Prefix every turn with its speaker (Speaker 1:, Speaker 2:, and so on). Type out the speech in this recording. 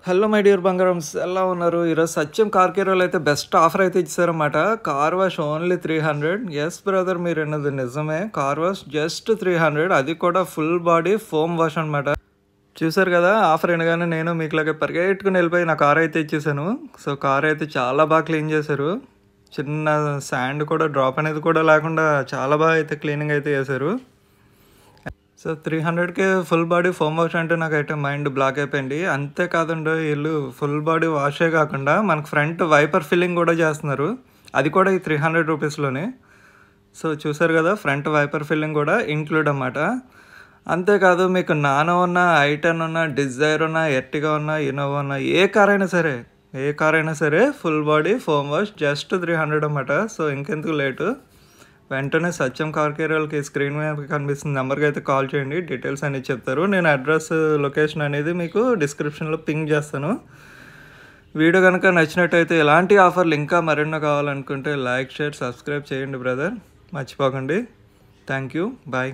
Speaker 1: Hello my dear బంగారమ్స్, ఎలా ఉన్నారు? ఈరోజు సత్యం కార్ కేర్లో అయితే బెస్ట్ ఆఫర్ అయితే ఇచ్చారన్నమాట. Car wash only 300. Yes brother, మీరు అన్నది నిజమే. కార్ వాష్ జస్ట్ 300, అది కూడా ఫుల్ బాడీ ఫోమ్ వాష్ అనమాట. చూసారు కదా, ఆఫర్ అనగానే నేను మీకులాగే పరిగెట్టుకుని వెళ్ళిపోయి నా కార్ అయితే ఇచ్చేసాను. సో కార్ అయితే చాలా బాగా క్లీన్ చేశారు. చిన్న శాండ్ కూడా డ్రాప్ అనేది కూడా లేకుండా చాలా బాగా అయితే క్లీనింగ్ అయితే చేశారు. సో 300కే ఫుల్ బాడీ ఫోమ్ వాష్ అంటే నాకైతే మైండ్ బ్లాక్ అయిపోయింది. అంతేకాదండి, వీళ్ళు ఫుల్ బాడీ వాషే కాకుండా మనకు ఫ్రంట్ వైపర్ ఫిల్లింగ్ కూడా చేస్తున్నారు. అది కూడా ఈ 300 రూపీస్లోనే. సో చూసారు కదా, ఫ్రంట్ వైపర్ ఫిల్లింగ్ కూడా ఇంక్లూడ్ అన్నమాట. అంతేకాదు, మీకు నానో ఉన్న, ఐటెన్ ఉన్న, డిజైర్ ఉన్న, ఎర్టిగా ఉన్న, ఇన్నోవా ఉన్న, ఏ కార్ అయినా సరే full body foam wash just 300 అన్నమాట. సో ఇంకెందుకు లేటు, వెంటనే సత్యం కార్ కేర్కి స్క్రీన్ మీద కనిపిస్తున్న నెంబర్కి అయితే కాల్ చేయండి. డీటెయిల్స్ అనేది చెప్తారు. నేను అడ్రస్, లొకేషన్ అనేది మీకు డిస్క్రిప్షన్లో పింగ్ చేస్తాను. వీడియో కనుక నచ్చినట్టయితే ఇలాంటి ఆఫర్లు ఇంకా మరెన్నో కావాలనుకుంటే లైక్, షేర్, సబ్స్క్రైబ్ చేయండి బ్రదర్, మర్చిపోకండి. Thank you, bye.